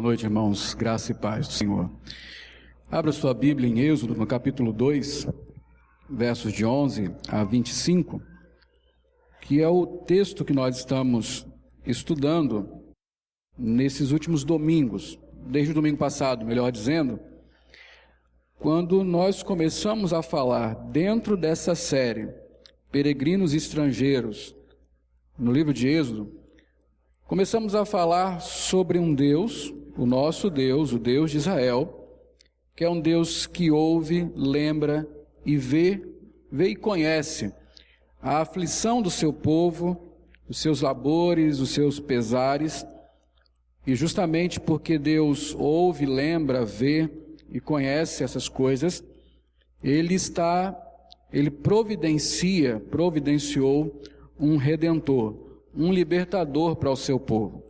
noite, irmãos. Graça e paz do Senhor. Abra sua Bíblia em Êxodo, no capítulo 2, versos de 11 a 25, que é o texto que nós estamos estudando nesses últimos domingos, desde o domingo passado, melhor dizendo, quando nós começamos a falar dentro dessa série, Peregrinos e Estrangeiros, no livro de Êxodo, começamos a falar sobre um Deus, o nosso Deus, o Deus de Israel, que é um Deus que ouve, lembra e vê e conhece a aflição do seu povo, os seus labores, os seus pesares, e justamente porque Deus ouve, lembra, vê e conhece essas coisas, Ele providenciou um Redentor, um libertador para o seu povo.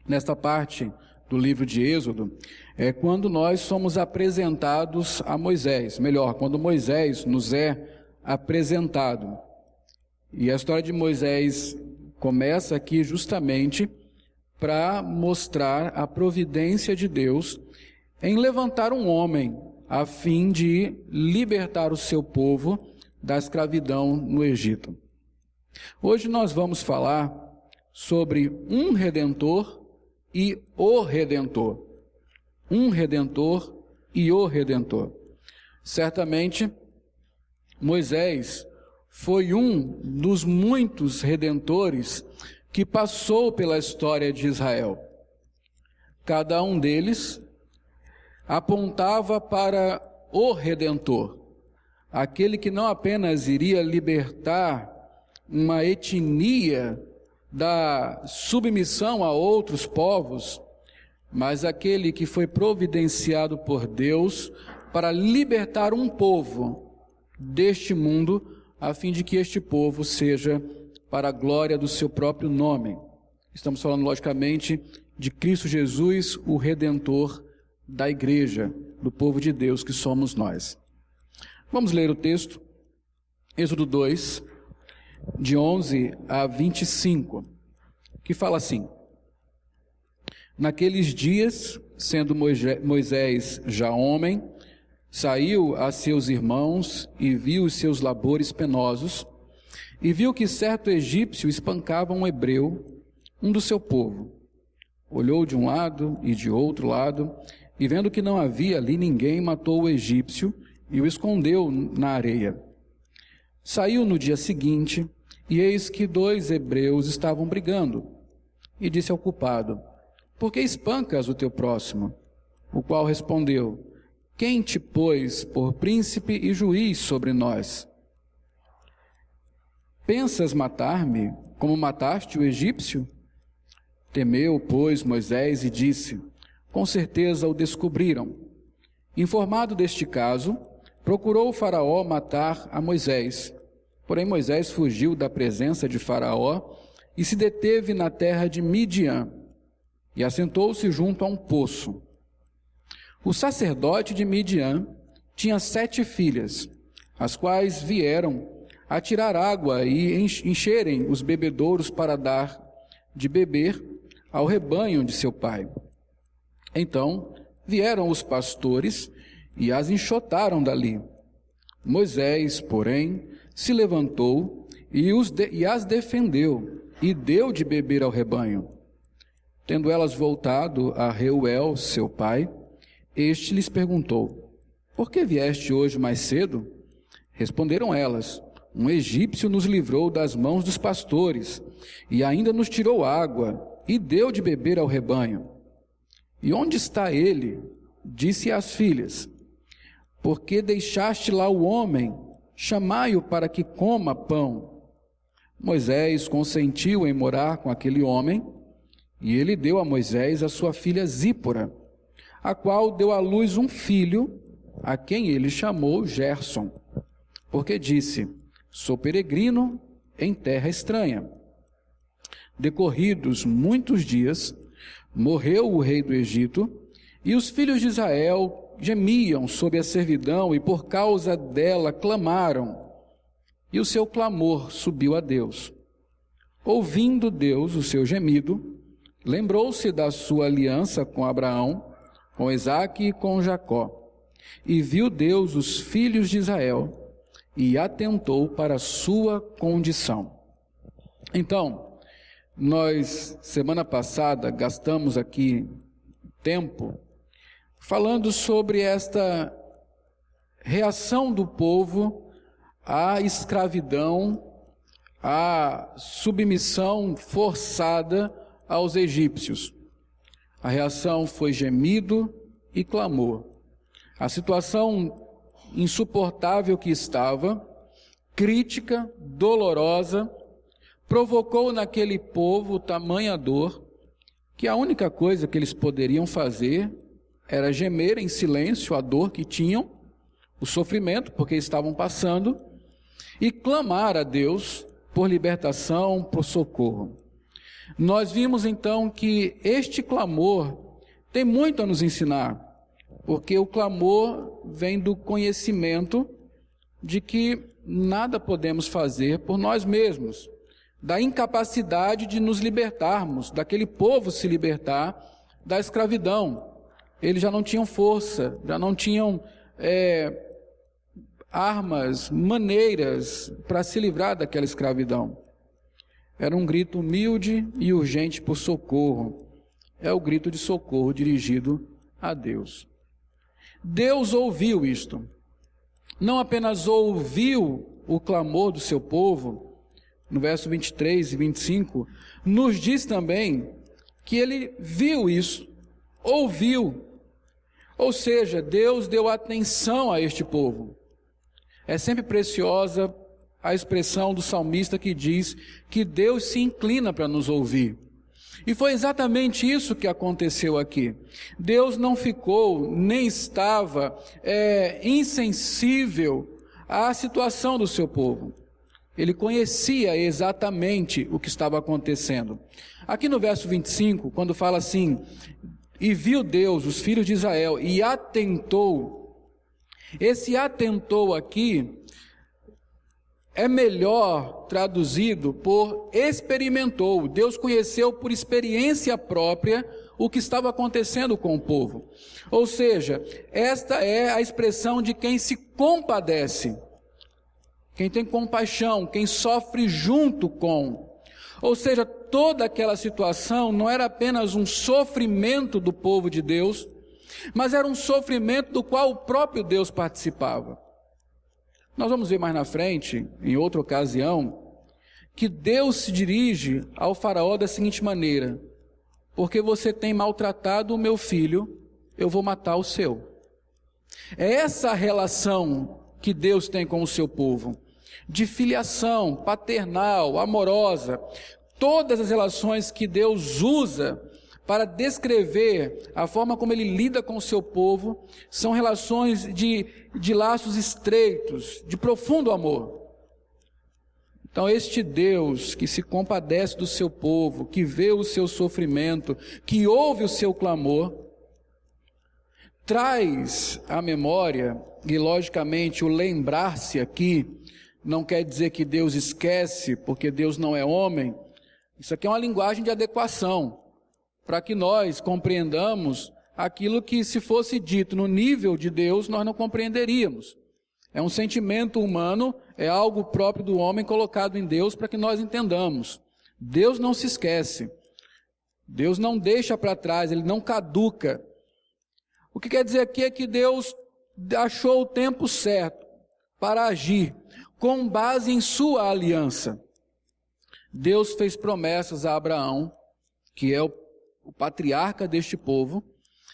Nesta parte do livro de Êxodo, é quando nós somos apresentados a Moisés, melhor, quando Moisés nos é apresentado. E a história de Moisés começa aqui justamente para mostrar a providência de Deus em levantar um homem a fim de libertar o seu povo da escravidão no Egito. Hoje nós vamos falar sobre um Redentor e o Redentor. Um Redentor e o Redentor. Certamente, Moisés foi um dos muitos redentores que passou pela história de Israel. Cada um deles apontava para o Redentor, aquele que não apenas iria libertar uma etnia da submissão a outros povos, mas aquele que foi providenciado por Deus para libertar um povo deste mundo, a fim de que este povo seja para a glória do seu próprio nome. Estamos falando, logicamente, de Cristo Jesus, o Redentor da igreja, do povo de Deus que somos nós. Vamos ler o texto, Êxodo 2, de 11 a 25, que fala assim: Naqueles dias, sendo Moisés já homem, saiu a seus irmãos e viu os seus labores penosos, e viu que certo egípcio espancava um hebreu, um do seu povo. Olhou de um lado e de outro lado, e vendo que não havia ali ninguém, matou o egípcio e o escondeu na areia. Saiu no dia seguinte, e eis que 2 hebreus estavam brigando. E disse ao culpado: Por que espancas o teu próximo? O qual respondeu: Quem te pôs por príncipe e juiz sobre nós? Pensas matar-me, como mataste o egípcio? Temeu, pois, Moisés e disse: Com certeza o descobriram. Informado deste caso, procurou o Faraó matar a Moisés. Porém Moisés fugiu da presença de Faraó e se deteve na terra de Midian, e assentou-se junto a um poço. O sacerdote de Midian tinha 7 filhas, as quais vieram a tirar água e encherem os bebedouros para dar de beber ao rebanho de seu pai. Então vieram os pastores e as enxotaram dali. Moisés, porém, se levantou e as defendeu e deu de beber ao rebanho. Tendo elas voltado a Reuel, seu pai, este lhes perguntou: Por que vieste hoje mais cedo? Responderam elas: Um egípcio nos livrou das mãos dos pastores, e ainda nos tirou água, e deu de beber ao rebanho. E onde está ele? Disse às filhas: Por que deixaste lá o homem? Chamai-o para que coma pão. Moisés consentiu em morar com aquele homem, e ele deu a Moisés a sua filha Zípora, a qual deu à luz um filho, a quem ele chamou Gerson, porque disse: Sou peregrino em terra estranha. Decorridos muitos dias, morreu o rei do Egito, e os filhos de Israel gemiam sob a servidão e por causa dela clamaram, e o seu clamor subiu a Deus. Ouvindo Deus o seu gemido, lembrou-se da sua aliança com Abraão, com Isaque e com Jacó, e viu Deus os filhos de Israel, e atentou para a sua condição. Então, nós, semana passada, gastamos aqui tempo falando sobre esta reação do povo à escravidão, à submissão forçada aos egípcios. A reação foi gemido e clamor. A situação insuportável que estava, crítica, dolorosa, provocou naquele povo tamanha dor, que a única coisa que eles poderiam fazer era gemer em silêncio a dor que tinham, o sofrimento porque estavam passando, e clamar a Deus por libertação, por socorro. Nós vimos então que este clamor tem muito a nos ensinar, porque o clamor vem do conhecimento de que nada podemos fazer por nós mesmos, da incapacidade de nos libertarmos, daquele povo se libertar da escravidão. Eles já não tinham força, já não tinham armas, maneiras para se livrar daquela escravidão. Era um grito humilde e urgente por socorro. É o grito de socorro dirigido a Deus. Deus ouviu isto. Não apenas ouviu o clamor do seu povo, no verso 23 e 25, nos diz também que ele viu isso, ouviu. Ou seja, Deus deu atenção a este povo. É sempre preciosa a expressão do salmista que diz que Deus se inclina para nos ouvir. E foi exatamente isso que aconteceu aqui. Deus não ficou, nem estava insensível à situação do seu povo. Ele conhecia exatamente o que estava acontecendo. Aqui no verso 25, quando fala assim, e viu Deus os filhos de Israel e atentou, esse atentou aqui é melhor traduzido por experimentou. Deus conheceu por experiência própria o que estava acontecendo com o povo. Ou seja, esta é a expressão de quem se compadece, quem tem compaixão, quem sofre junto com. Ou seja, toda aquela situação não era apenas um sofrimento do povo de Deus, mas era um sofrimento do qual o próprio Deus participava. Nós vamos ver mais na frente, em outra ocasião, que Deus se dirige ao faraó da seguinte maneira: porque você tem maltratado o meu filho, eu vou matar o seu. É essa a relação que Deus tem com o seu povo, de filiação paternal, amorosa. Todas as relações que Deus usa para descrever a forma como Ele lida com o seu povo são relações de laços estreitos, de profundo amor. Então este Deus que se compadece do seu povo, que vê o seu sofrimento, que ouve o seu clamor, traz à memória, e logicamente o lembrar-se aqui, não quer dizer que Deus esquece, porque Deus não é homem. Isso aqui é uma linguagem de adequação, para que nós compreendamos aquilo que, se fosse dito no nível de Deus, nós não compreenderíamos. É um sentimento humano, é algo próprio do homem colocado em Deus para que nós entendamos. Deus não se esquece. Deus não deixa para trás, Ele não caduca. O que quer dizer aqui é que Deus achou o tempo certo para agir, com base em sua aliança. Deus fez promessas a Abraão, que é o patriarca deste povo,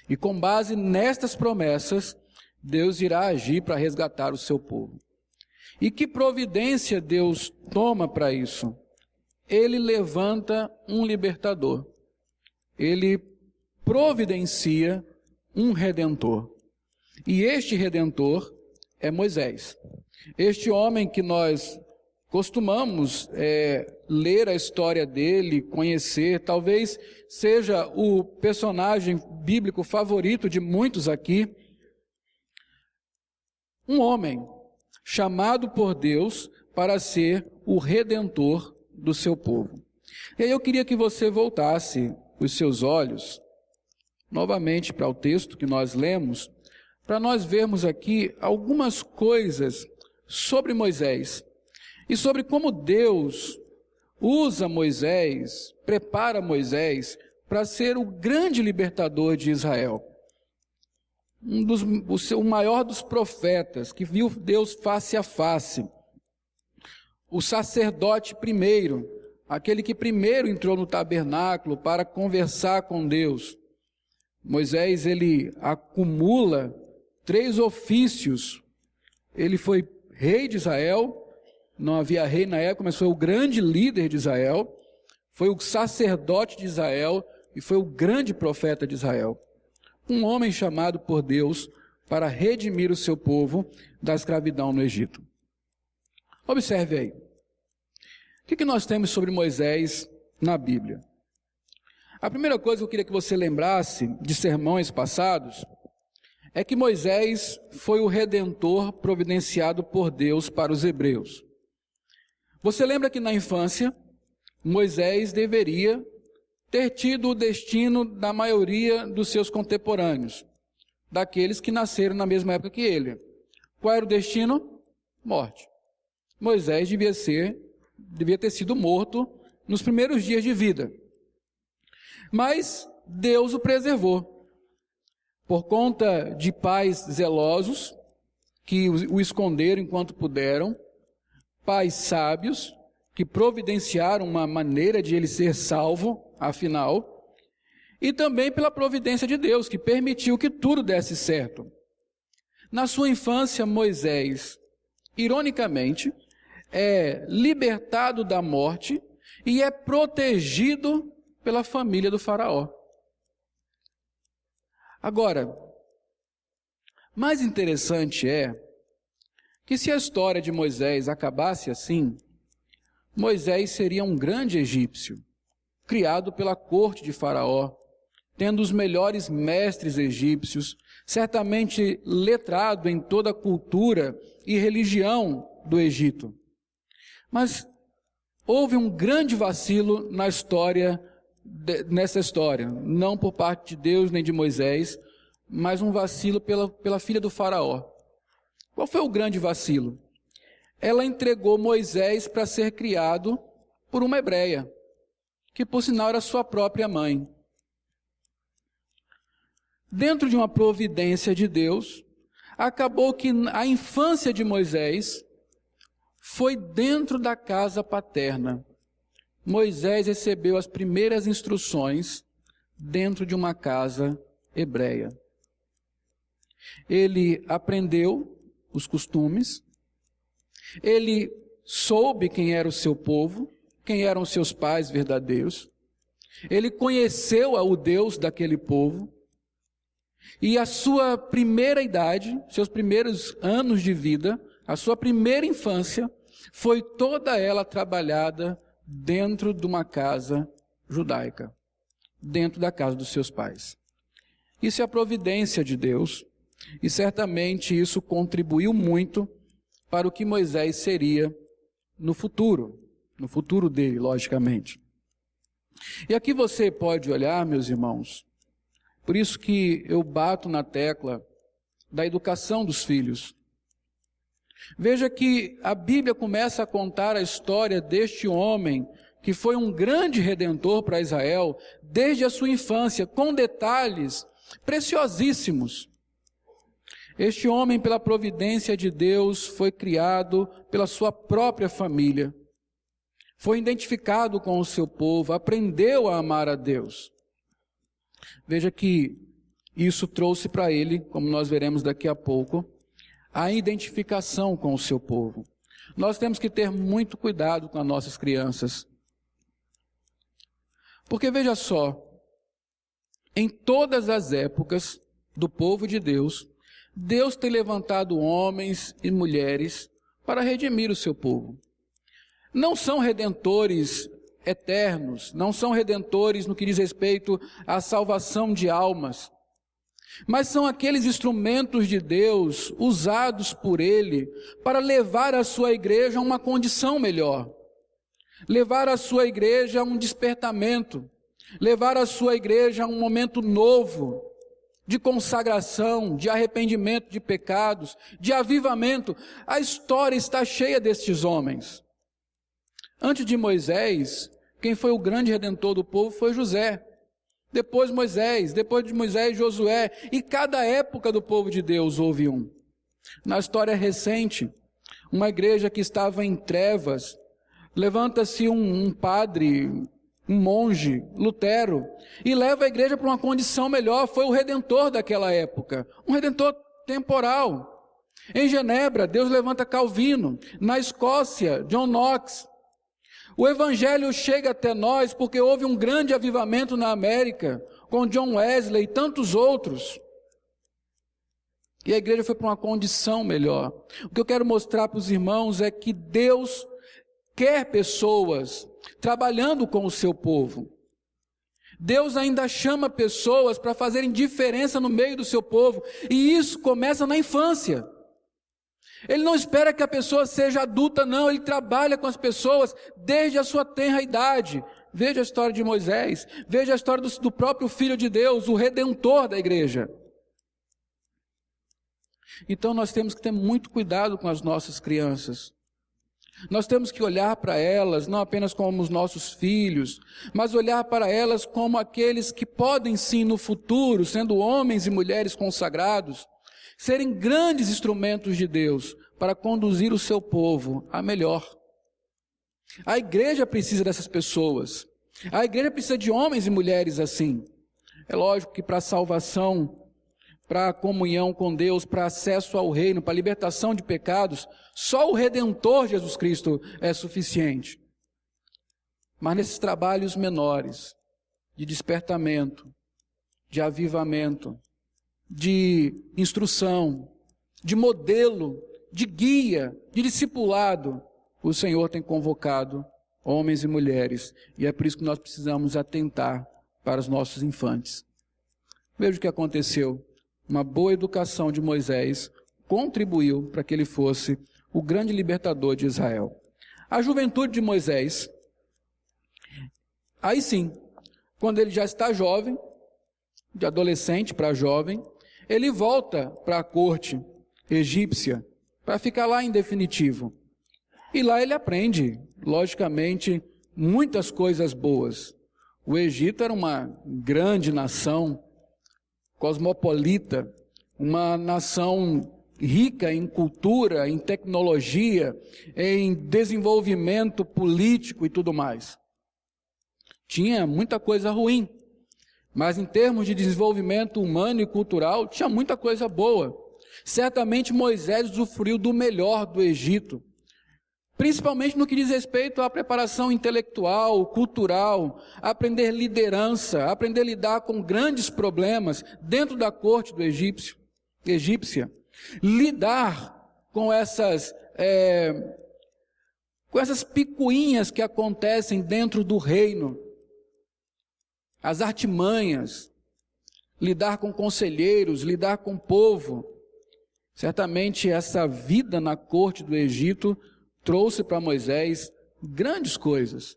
e com base nestas promessas, Deus irá agir para resgatar o seu povo. E que providência Deus toma para isso? Ele levanta um libertador. Ele providencia um redentor. E este redentor é Moisés. Este homem que nós costumamos ler a história dele, conhecer, talvez seja o personagem bíblico favorito de muitos aqui. Um homem chamado por Deus para ser o redentor do seu povo. E aí eu queria que você voltasse os seus olhos, novamente para o texto que nós lemos, para nós vermos aqui algumas coisas sobre Moisés e sobre como Deus usa Moisés, prepara Moisés para ser o grande libertador de Israel. O maior dos profetas, que viu Deus face a face. O sacerdote primeiro, aquele que primeiro entrou no tabernáculo para conversar com Deus. Moisés, ele acumula 3 ofícios. Ele foi rei de Israel, não havia rei na época, mas foi o grande líder de Israel, foi o sacerdote de Israel e foi o grande profeta de Israel. Um homem chamado por Deus para redimir o seu povo da escravidão no Egito. Observe aí. O que nós temos sobre Moisés na Bíblia? A primeira coisa que eu queria que você lembrasse de sermões passados é que Moisés foi o redentor providenciado por Deus para os hebreus. Você lembra que na infância, Moisés deveria ter tido o destino da maioria dos seus contemporâneos, daqueles que nasceram na mesma época que ele. Qual era o destino? Morte. Moisés devia ter sido morto nos primeiros dias de vida. Mas Deus o preservou. Por conta de pais zelosos, que o esconderam enquanto puderam, pais sábios, que providenciaram uma maneira de ele ser salvo, afinal, e também pela providência de Deus, que permitiu que tudo desse certo. Na sua infância, Moisés, ironicamente, é libertado da morte e é protegido pela família do faraó. Agora, mais interessante é que se a história de Moisés acabasse assim, Moisés seria um grande egípcio, criado pela corte de Faraó, tendo os melhores mestres egípcios, certamente letrado em toda a cultura e religião do Egito. Mas houve um grande vacilo nessa história, não por parte de Deus nem de Moisés, mas um vacilo pela filha do Faraó. Qual foi o grande vacilo? Ela entregou Moisés para ser criado por uma hebreia, que por sinal era sua própria mãe. Dentro de uma providência de Deus, acabou que a infância de Moisés foi dentro da casa paterna. Moisés recebeu as primeiras instruções dentro de uma casa hebreia. Ele aprendeu os costumes, ele soube quem era o seu povo, quem eram os seus pais verdadeiros, ele conheceu o Deus daquele povo, e a sua primeira idade, seus primeiros anos de vida, a sua primeira infância, foi toda ela trabalhada dentro de uma casa judaica, dentro da casa dos seus pais. Isso é a providência de Deus, e certamente isso contribuiu muito para o que Moisés seria no futuro dele, logicamente. E aqui você pode olhar, meus irmãos, por isso que eu bato na tecla da educação dos filhos. Veja que a Bíblia começa a contar a história deste homem que foi um grande redentor para Israel desde a sua infância, com detalhes preciosíssimos. Este homem, pela providência de Deus, foi criado pela sua própria família, foi identificado com o seu povo, aprendeu a amar a Deus. Veja que isso trouxe para ele, como nós veremos daqui a pouco, a identificação com o seu povo. Nós temos que ter muito cuidado com as nossas crianças. Porque veja só, em todas as épocas do povo de Deus, Deus tem levantado homens e mulheres para redimir o seu povo. Não são redentores eternos, não são redentores no que diz respeito à salvação de almas, mas são aqueles instrumentos de Deus usados por Ele para levar a sua igreja a uma condição melhor, levar a sua igreja a um despertamento, levar a sua igreja a um momento novo, de consagração, de arrependimento de pecados, de avivamento. A história está cheia destes homens. Antes de Moisés, quem foi o grande redentor do povo foi José. Depois Moisés, depois de Moisés, Josué. E cada época do povo de Deus houve um. Na história recente, uma igreja que estava em trevas, levanta-se um padre, um monge, Lutero, e leva a igreja para uma condição melhor. Foi o redentor daquela época, um redentor temporal. Em Genebra, Deus levanta Calvino. Na Escócia, John Knox. O evangelho chega até nós porque houve um grande avivamento na América, com John Wesley e tantos outros. E a igreja foi para uma condição melhor. O que eu quero mostrar para os irmãos é que Deus quer pessoas trabalhando com o seu povo. Deus ainda chama pessoas para fazerem diferença no meio do seu povo. E isso começa na infância. Ele não espera que a pessoa seja adulta, não. Ele trabalha com as pessoas desde a sua tenra idade. Veja a história de Moisés. Veja a história do próprio Filho de Deus, o Redentor da igreja. Então nós temos que ter muito cuidado com as nossas crianças. Nós temos que olhar para elas, não apenas como os nossos filhos, mas olhar para elas como aqueles que podem sim no futuro, sendo homens e mulheres consagrados, serem grandes instrumentos de Deus para conduzir o seu povo a melhor. A igreja precisa dessas pessoas. A igreja precisa de homens e mulheres assim. É lógico que para a salvação, para a comunhão com Deus, para acesso ao reino, para a libertação de pecados, só o Redentor Jesus Cristo é suficiente. Mas nesses trabalhos menores, de despertamento, de avivamento, de instrução, de modelo, de guia, de discipulado, o Senhor tem convocado homens e mulheres, e é por isso que nós precisamos atentar para os nossos infantes. Veja o que aconteceu. Uma boa educação de Moisés contribuiu para que ele fosse o grande libertador de Israel. A juventude de Moisés, aí sim, quando ele já está jovem, de adolescente para jovem, ele volta para a corte egípcia, para ficar lá em definitivo. E lá ele aprende, logicamente, muitas coisas boas. O Egito era uma grande nação, cosmopolita, uma nação rica em cultura, em tecnologia, em desenvolvimento político e tudo mais. Tinha muita coisa ruim, mas em termos de desenvolvimento humano e cultural, tinha muita coisa boa. Certamente Moisés usufruiu do melhor do Egito, principalmente no que diz respeito à preparação intelectual, cultural, aprender liderança, aprender a lidar com grandes problemas dentro da corte do egípcia, lidar com essas picuinhas que acontecem dentro do reino, as artimanhas, lidar com conselheiros, lidar com o povo. Certamente essa vida na corte do Egito trouxe para Moisés grandes coisas.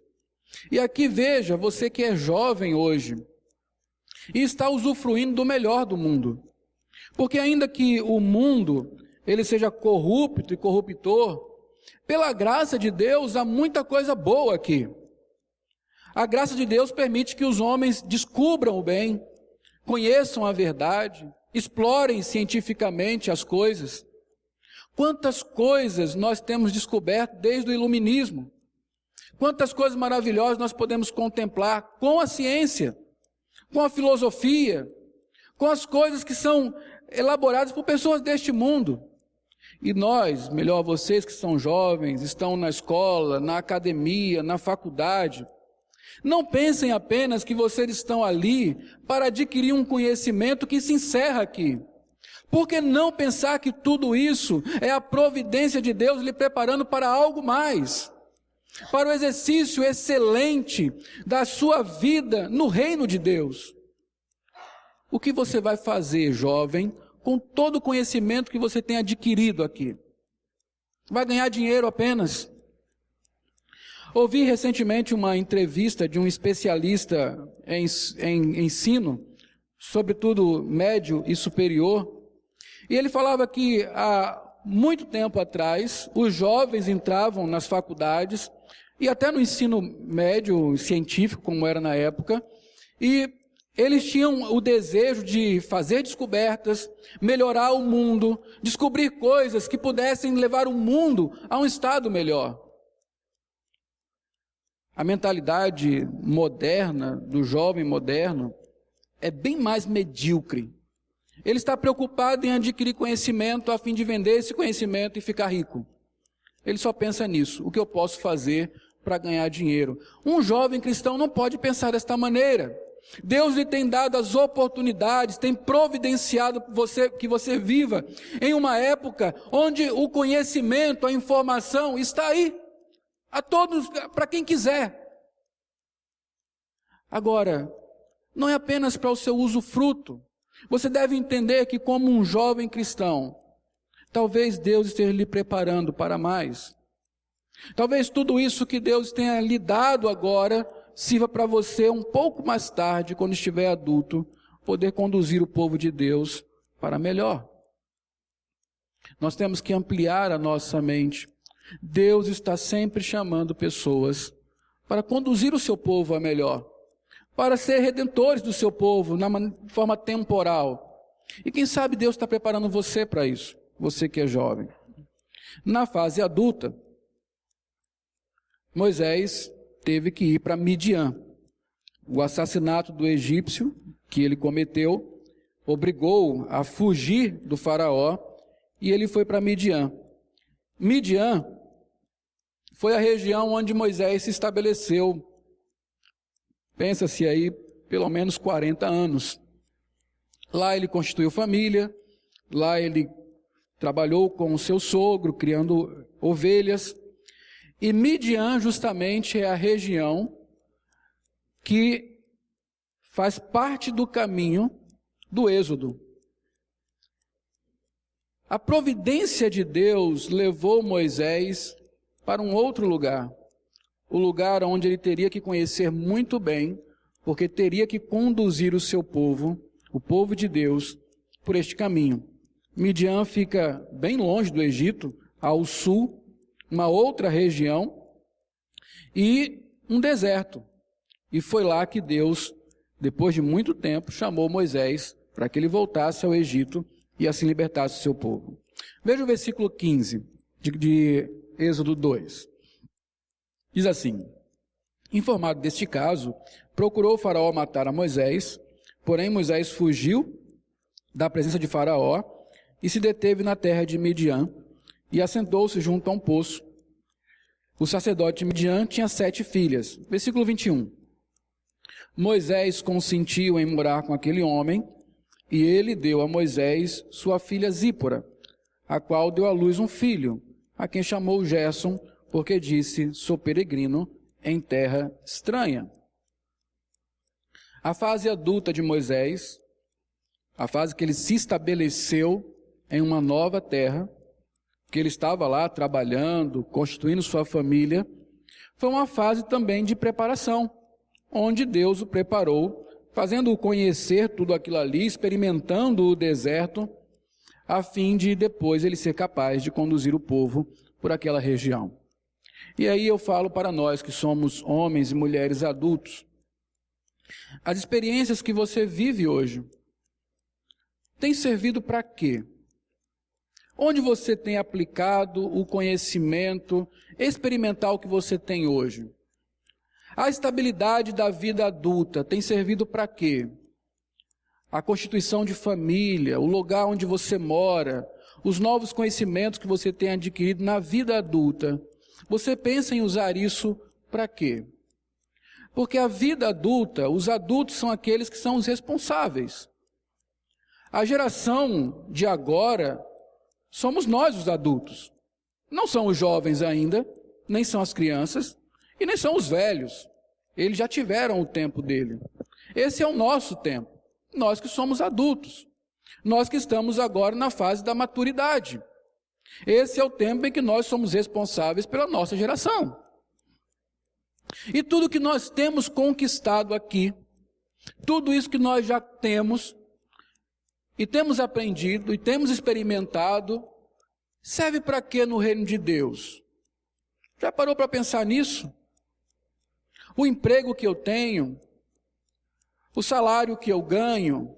E aqui veja, você que é jovem hoje, e está usufruindo do melhor do mundo. Porque ainda que o mundo, ele seja corrupto e corruptor, pela graça de Deus há muita coisa boa aqui. A graça de Deus permite que os homens descubram o bem, conheçam a verdade, explorem cientificamente as coisas. Quantas coisas nós temos descoberto desde o iluminismo. Quantas coisas maravilhosas nós podemos contemplar com a ciência, com a filosofia, com as coisas que são elaboradas por pessoas deste mundo. E nós, melhor vocês que são jovens, estão na escola, na academia, na faculdade, não pensem apenas que vocês estão ali para adquirir um conhecimento que se encerra aqui. Por que não pensar que tudo isso é a providência de Deus lhe preparando para algo mais? Para o exercício excelente da sua vida no reino de Deus. O que você vai fazer, jovem, com todo o conhecimento que você tem adquirido aqui? Vai ganhar dinheiro apenas? Ouvi recentemente uma entrevista de um especialista em ensino, sobretudo médio e superior, e ele falava que há muito tempo atrás, os jovens entravam nas faculdades e até no ensino médio científico, como era na época, e eles tinham o desejo de fazer descobertas, melhorar o mundo, descobrir coisas que pudessem levar o mundo a um estado melhor. A mentalidade moderna, do jovem moderno, é bem mais medíocre. Ele está preocupado em adquirir conhecimento a fim de vender esse conhecimento e ficar rico. Ele só pensa nisso, o que eu posso fazer para ganhar dinheiro. Um jovem cristão não pode pensar desta maneira. Deus lhe tem dado as oportunidades, tem providenciado que você viva em uma época onde o conhecimento, a informação está aí, a todos, para quem quiser. Agora, não é apenas para o seu usufruto. Você deve entender que, como um jovem cristão, talvez Deus esteja lhe preparando para mais. Talvez tudo isso que Deus tenha lhe dado agora sirva para você um pouco mais tarde, quando estiver adulto, poder conduzir o povo de Deus para melhor. Nós temos que ampliar a nossa mente. Deus está sempre chamando pessoas para conduzir o seu povo a melhor, para ser redentores do seu povo na forma temporal. E quem sabe Deus está preparando você para isso, você que é jovem. Na fase adulta, Moisés teve que ir para Midian. O assassinato do egípcio que ele cometeu obrigou a fugir do faraó e ele foi para Midian. Midian foi a região onde Moisés se estabeleceu. Pensa-se aí, pelo menos 40 anos. Lá ele constituiu família, lá ele trabalhou com o seu sogro, criando ovelhas. E Midian justamente é a região que faz parte do caminho do Êxodo. A providência de Deus levou Moisés para um outro lugar. O lugar onde ele teria que conhecer muito bem, porque teria que conduzir o seu povo, o povo de Deus, por este caminho. Midian fica bem longe do Egito, ao sul, uma outra região, e um deserto. E foi lá que Deus, depois de muito tempo, chamou Moisés para que ele voltasse ao Egito e assim libertasse o seu povo. Veja o versículo 15 de Êxodo 2. Diz assim: informado deste caso, procurou o faraó matar a Moisés, porém Moisés fugiu da presença de Faraó e se deteve na terra de Midian e assentou-se junto a um poço. O sacerdote de Midian tinha 7 filhas. Versículo 21. Moisés consentiu em morar com aquele homem e ele deu a Moisés sua filha Zípora, a qual deu à luz um filho, a quem chamou Gerson, porque disse: sou peregrino em terra estranha. A fase adulta de Moisés, a fase que ele se estabeleceu em uma nova terra, que ele estava lá trabalhando, constituindo sua família, foi uma fase também de preparação, onde Deus o preparou, fazendo-o conhecer tudo aquilo ali, experimentando o deserto, a fim de depois ele ser capaz de conduzir o povo por aquela região. E aí eu falo para nós que somos homens e mulheres adultos, as experiências que você vive hoje, têm servido para quê? Onde você tem aplicado o conhecimento experimental que você tem hoje? A estabilidade da vida adulta tem servido para quê? A constituição de família, o lugar onde você mora, os novos conhecimentos que você tem adquirido na vida adulta. Você pensa em usar isso para quê? Porque a vida adulta, os adultos são aqueles que são os responsáveis. A geração de agora somos nós os adultos. Não são os jovens ainda, nem são as crianças, e nem são os velhos. Eles já tiveram o tempo dele. Esse é o nosso tempo. Nós que somos adultos. Nós que estamos agora na fase da maturidade. Esse é o tempo em que nós somos responsáveis pela nossa geração. E tudo que nós temos conquistado aqui, tudo isso que nós já temos, e temos aprendido, e temos experimentado, serve para quê no reino de Deus? Já parou para pensar nisso? O emprego que eu tenho, o salário que eu ganho,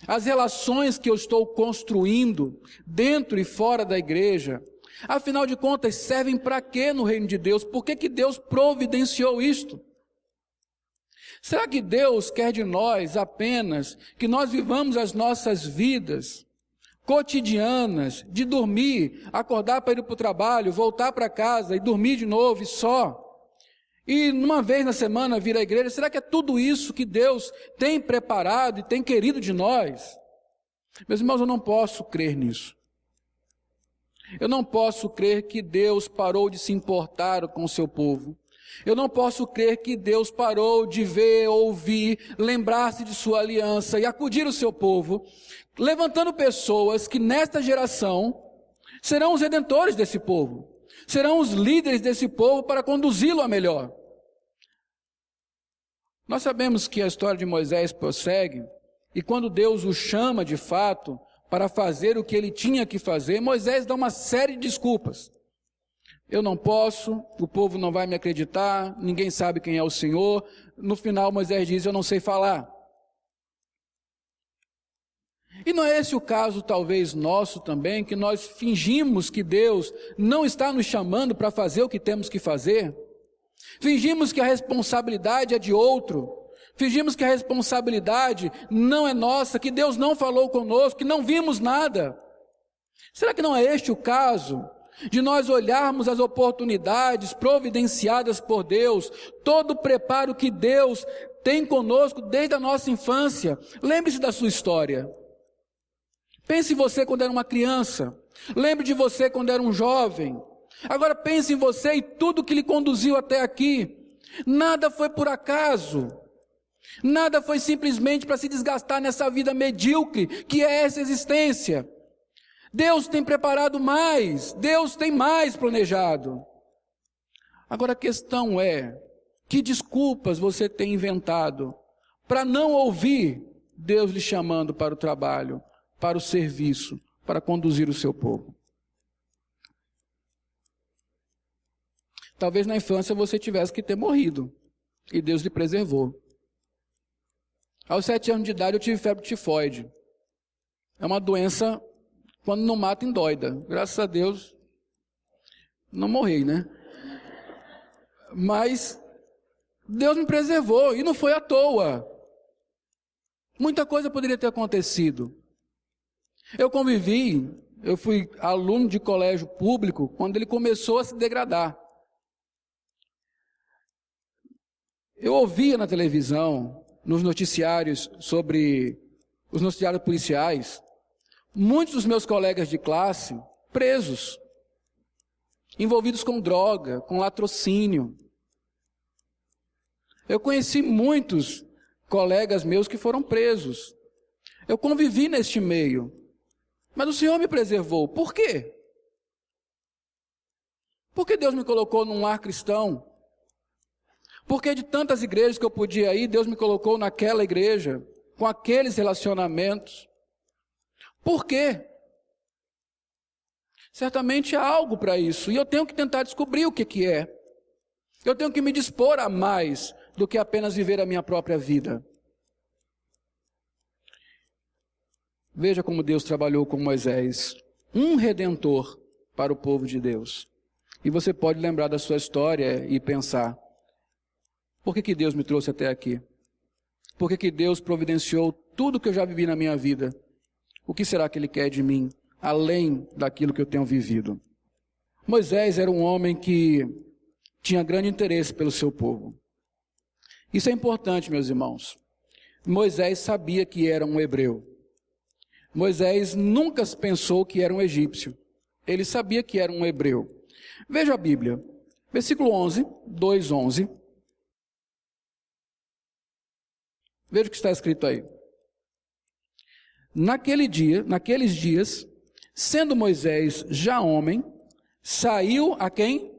as relações que eu estou construindo dentro e fora da igreja, afinal de contas, servem para quê no reino de Deus? Por que que Deus providenciou isto? Será que Deus quer de nós apenas que nós vivamos as nossas vidas cotidianas, de dormir, acordar para ir para o trabalho, voltar para casa e dormir de novo e só? E uma vez na semana vir à igreja? Será que é tudo isso que Deus tem preparado e tem querido de nós? Meus irmãos, eu não posso crer nisso. Eu não posso crer que Deus parou de se importar com o seu povo. Eu não posso crer que Deus parou de ver, ouvir, lembrar-se de sua aliança e acudir o seu povo, levantando pessoas que nesta geração serão os redentores desse povo, serão os líderes desse povo para conduzi-lo a melhor. Nós sabemos que a história de Moisés prossegue, e quando Deus o chama de fato para fazer o que ele tinha que fazer, Moisés dá uma série de desculpas. Eu não posso, o povo não vai me acreditar, ninguém sabe quem é o Senhor. No final Moisés diz, eu não sei falar. E não é esse o caso talvez nosso também, que nós fingimos que Deus não está nos chamando para fazer o que temos que fazer? Fingimos que a responsabilidade é de outro, fingimos que a responsabilidade não é nossa, que Deus não falou conosco, que não vimos nada. Será que não é este o caso? De nós olharmos as oportunidades providenciadas por Deus, todo o preparo que Deus tem conosco desde a nossa infância. Lembre-se da sua história. Pense em você quando era uma criança. Lembre de você quando era um jovem. Agora pense em você e tudo que lhe conduziu até aqui. Nada foi por acaso. Nada foi simplesmente para se desgastar nessa vida medíocre que é essa existência. Deus tem preparado mais, Deus tem mais planejado. Agora a questão é, que desculpas você tem inventado para não ouvir Deus lhe chamando para o trabalho, para o serviço, para conduzir o seu povo? Talvez na infância você tivesse que ter morrido, e Deus lhe preservou. Aos 7 anos de idade eu tive febre tifoide. É uma doença, quando não mata, endoida. Graças a Deus, não morri, né? Mas Deus me preservou, e não foi à toa. Muita coisa poderia ter acontecido. Eu fui aluno de colégio público, quando ele começou a se degradar. Eu ouvia na televisão, nos noticiários os noticiários policiais, muitos dos meus colegas de classe presos, envolvidos com droga, com latrocínio. Eu conheci muitos colegas meus que foram presos. Eu convivi neste meio, mas o Senhor me preservou. Por quê? Porque Deus me colocou num lar cristão. Porque de tantas igrejas que eu podia ir, Deus me colocou naquela igreja, com aqueles relacionamentos. Por quê? Certamente há algo para isso, e eu tenho que tentar descobrir o que é. Eu tenho que me dispor a mais do que apenas viver a minha própria vida. Veja como Deus trabalhou com Moisés, um redentor para o povo de Deus. E você pode lembrar da sua história e pensar, por que Deus me trouxe até aqui? Por que Deus providenciou tudo que eu já vivi na minha vida? O que será que Ele quer de mim, além daquilo que eu tenho vivido? Moisés era um homem que tinha grande interesse pelo seu povo. Isso é importante, meus irmãos. Moisés sabia que era um hebreu. Moisés nunca pensou que era um egípcio. Ele sabia que era um hebreu. Veja a Bíblia, versículo 11, 2:11. Veja o que está escrito aí. Naqueles dias, sendo Moisés já homem, saiu a quem?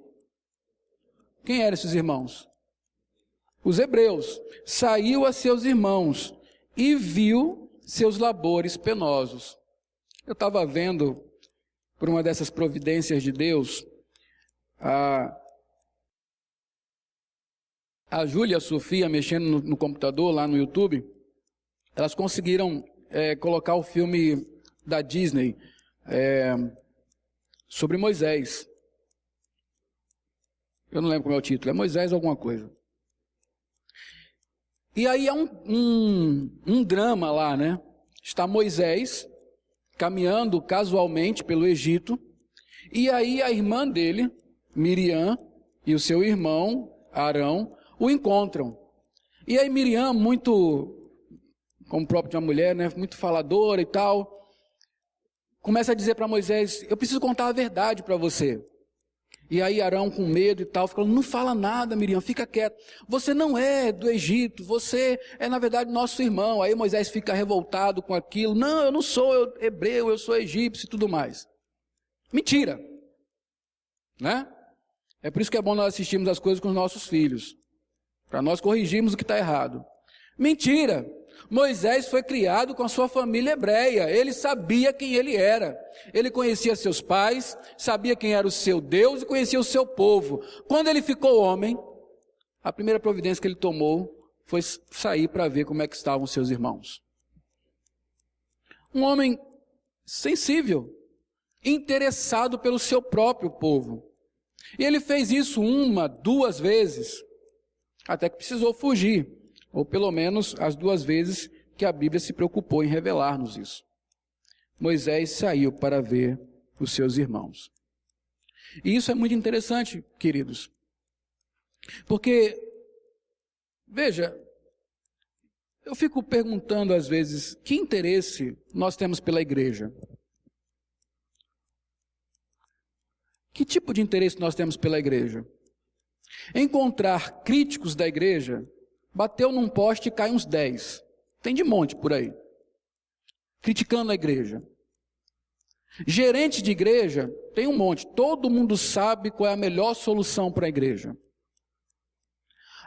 Quem eram esses irmãos? Os hebreus. Saiu a seus irmãos e viu seus labores penosos. Eu estava vendo, por uma dessas providências de Deus, a Júlia e a Sofia mexendo no computador lá no YouTube, elas conseguiram colocar o filme da Disney sobre Moisés. Eu não lembro como é o título, é Moisés alguma coisa. E aí é um drama lá, né? Está Moisés caminhando casualmente pelo Egito, e aí a irmã dele, Miriam, e o seu irmão, Arão, o encontram. E aí Miriam, muito, como próprio de uma mulher, né, muito faladora e tal, começa a dizer para Moisés, eu preciso contar a verdade para você. E aí Arão, com medo e tal, falando, não fala nada, Miriam, fica quieto. Você não é do Egito, você é, na verdade, nosso irmão. Aí Moisés fica revoltado com aquilo. Não, eu não sou hebreu, eu sou egípcio e tudo mais. Mentira. Né? É por isso que é bom nós assistirmos as coisas com os nossos filhos. Para nós corrigirmos o que está errado. Mentira. Moisés foi criado com a sua família hebreia, ele sabia quem ele era, ele conhecia seus pais, sabia quem era o seu Deus e conhecia o seu povo. Quando ele ficou homem, a primeira providência que ele tomou foi sair para ver como é que estavam seus irmãos. Um homem sensível, interessado pelo seu próprio povo. E ele fez isso 1, 2 vezes, até que precisou fugir. Ou pelo menos as 2 vezes que a Bíblia se preocupou em revelar-nos isso. Moisés saiu para ver os seus irmãos. E isso é muito interessante, queridos. Porque, veja, eu fico perguntando às vezes, que interesse nós temos pela igreja? Que tipo de interesse nós temos pela igreja? Encontrar críticos da igreja, bateu num poste e cai uns 10. Tem de monte por aí. Criticando a igreja. Gerente de igreja, tem um monte. Todo mundo sabe qual é a melhor solução para a igreja.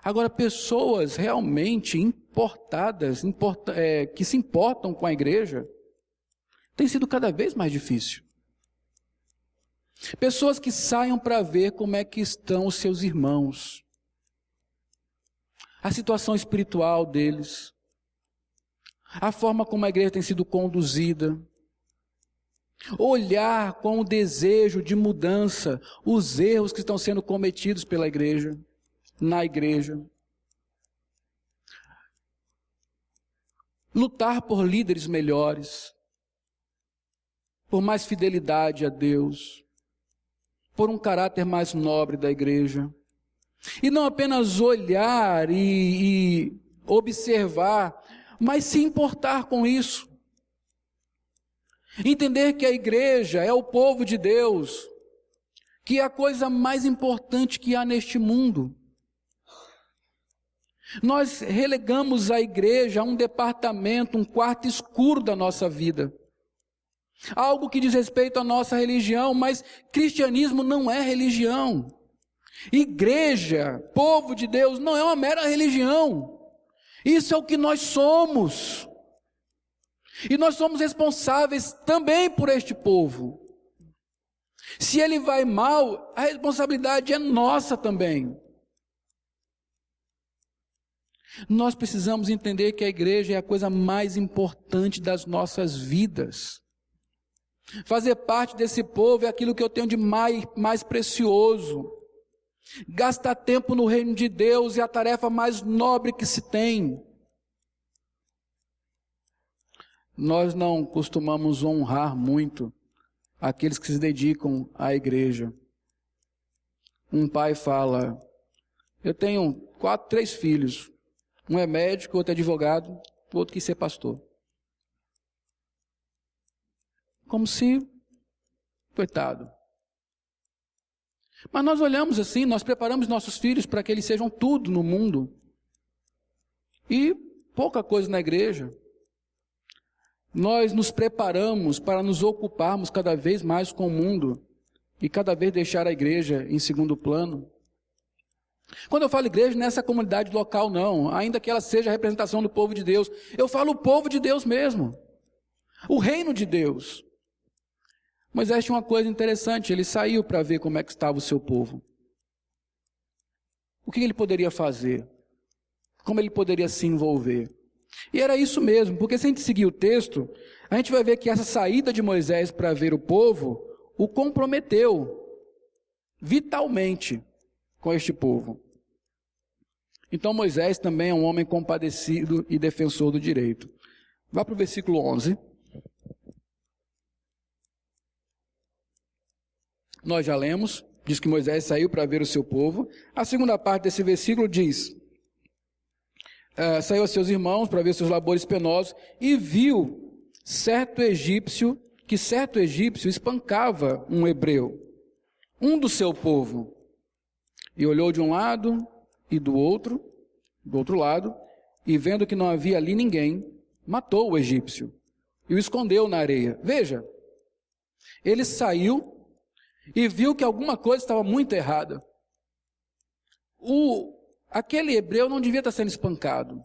Agora, pessoas realmente importadas, que se importam com a igreja, tem sido cada vez mais difícil. Pessoas que saiam para ver como é que estão os seus irmãos. A situação espiritual deles, a forma como a igreja tem sido conduzida, olhar com o desejo de mudança os erros que estão sendo cometidos pela igreja, na igreja. Lutar por líderes melhores, por mais fidelidade a Deus, por um caráter mais nobre da igreja. E não apenas olhar e observar, mas se importar com isso. Entender que a igreja é o povo de Deus, que é a coisa mais importante que há neste mundo. Nós relegamos a igreja a um departamento, um quarto escuro da nossa vida. Algo que diz respeito à nossa religião, mas cristianismo não é religião. Igreja, povo de Deus, não é uma mera religião. Isso é o que nós somos. E nós somos responsáveis também por este povo. Se ele vai mal, a responsabilidade é nossa também. Nós precisamos entender que a igreja é a coisa mais importante das nossas vidas. Fazer parte desse povo é aquilo que eu tenho de mais precioso. Gastar tempo no reino de Deus é a tarefa mais nobre que se tem. Nós não costumamos honrar muito aqueles que se dedicam à igreja. Um pai fala, eu tenho 3 filhos. Um é médico, outro é advogado, o outro quis ser pastor. Como se, coitado. Mas nós olhamos assim, nós preparamos nossos filhos para que eles sejam tudo no mundo. E pouca coisa na igreja. Nós nos preparamos para nos ocuparmos cada vez mais com o mundo e cada vez deixar a igreja em segundo plano. Quando eu falo igreja, não é essa comunidade local não, ainda que ela seja a representação do povo de Deus. Eu falo o povo de Deus mesmo, o reino de Deus. Moisés tinha uma coisa interessante, ele saiu para ver como é que estava o seu povo. O que ele poderia fazer? Como ele poderia se envolver? E era isso mesmo, porque se a gente seguir o texto, a gente vai ver que essa saída de Moisés para ver o povo o comprometeu vitalmente com este povo. Então Moisés também é um homem compadecido e defensor do direito. Vá para o versículo 11. Nós já lemos, diz que Moisés saiu para ver o seu povo. A segunda parte desse versículo diz, saiu a seus irmãos para ver seus labores penosos e viu certo egípcio espancava um hebreu, um do seu povo. E olhou de um lado e do outro lado, e vendo que não havia ali ninguém, matou o egípcio e o escondeu na areia. Veja, ele saiu e viu que alguma coisa estava muito errada. Aquele hebreu não devia estar sendo espancado.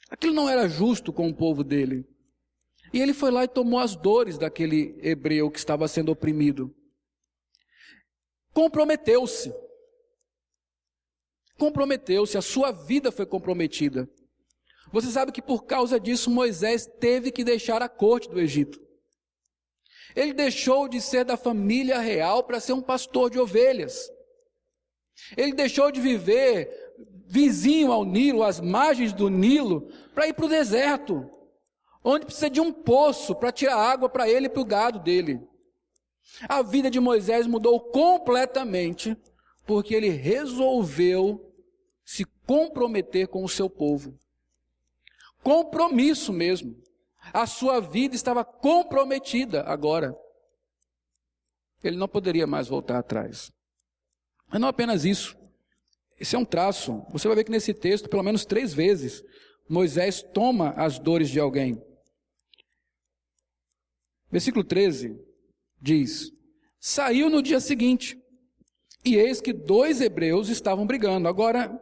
Aquilo não era justo com o povo dele. E ele foi lá e tomou as dores daquele hebreu que estava sendo oprimido. Comprometeu-se, a sua vida foi comprometida. Você sabe que por causa disso Moisés teve que deixar a corte do Egito. Ele deixou de ser da família real para ser um pastor de ovelhas. Ele deixou de viver vizinho ao Nilo, às margens do Nilo, para ir para o deserto, onde precisa de um poço para tirar água para ele e para o gado dele. A vida de Moisés mudou completamente, porque ele resolveu se comprometer com o seu povo. Compromisso mesmo. A sua vida estava comprometida agora. Ele não poderia mais voltar atrás. Mas não apenas isso. Esse é um traço. Você vai ver que nesse texto, pelo menos 3 vezes, Moisés toma as dores de alguém. Versículo 13 diz: saiu no dia seguinte, e eis que 2 hebreus estavam brigando. Agora,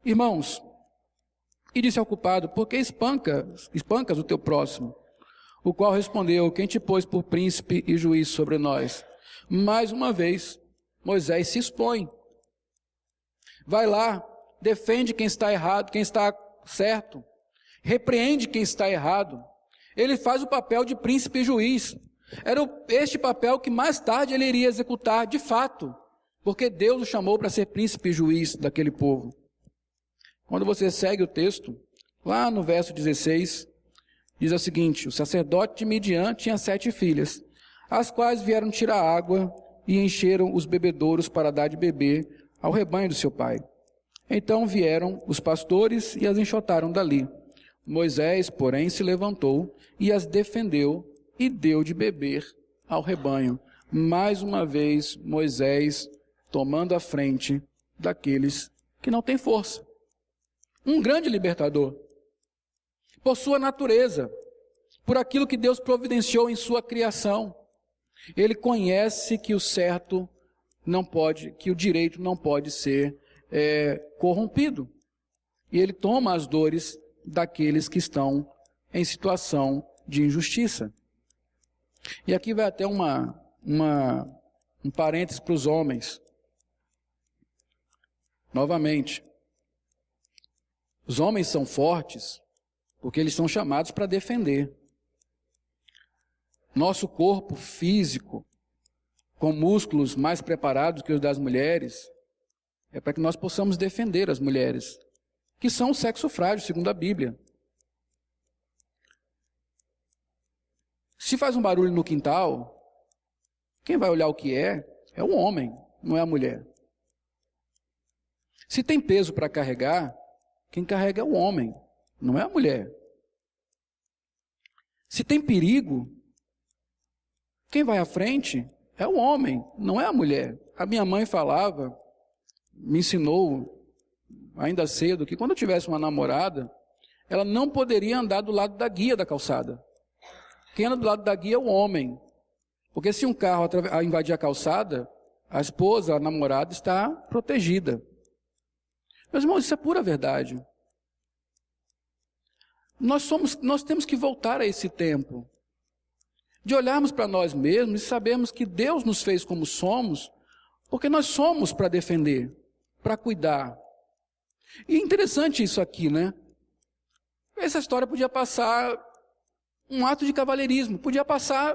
irmãos, e disse ao culpado: por que espancas o teu próximo? O qual respondeu: quem te pôs por príncipe e juiz sobre nós? Mais uma vez, Moisés se expõe. Vai lá, defende quem está errado, quem está certo, repreende quem está errado. Ele faz o papel de príncipe e juiz. Era este papel que mais tarde ele iria executar de fato, porque Deus o chamou para ser príncipe e juiz daquele povo. Quando você segue o texto, lá no verso 16, diz o seguinte: o sacerdote de Midian tinha 7 filhas, as quais vieram tirar água e encheram os bebedouros para dar de beber ao rebanho do seu pai. Então vieram os pastores e as enxotaram dali. Moisés, porém, se levantou e as defendeu e deu de beber ao rebanho. Mais uma vez, Moisés tomando a frente daqueles que não têm força. Um grande libertador, por sua natureza, por aquilo que Deus providenciou em sua criação. Ele conhece que o certo não pode, que o direito não pode ser corrompido. E ele toma as dores daqueles que estão em situação de injustiça. E aqui vai até um parênteses para os homens. Novamente, os homens são fortes porque eles são chamados para defender. Nosso corpo físico, com músculos mais preparados que os das mulheres, é para que nós possamos defender as mulheres, que são o sexo frágil, segundo a Bíblia. Se faz um barulho no quintal, quem vai olhar o que é o homem, não é a mulher. Se tem peso para carregar, quem carrega é o homem, não é a mulher. Se tem perigo, quem vai à frente é o homem, não é a mulher. A minha mãe falava, me ensinou ainda cedo, que quando eu tivesse uma namorada, ela não poderia andar do lado da guia da calçada. Quem anda do lado da guia é o homem. Porque se um carro invadir a calçada, a esposa, a namorada está protegida. Meus irmãos, isso é pura verdade. Nós temos que voltar a esse tempo, de olharmos para nós mesmos e sabermos que Deus nos fez como somos, porque nós somos para defender, para cuidar. E é interessante isso aqui, né? Essa história podia passar um ato de cavalheirismo, podia passar,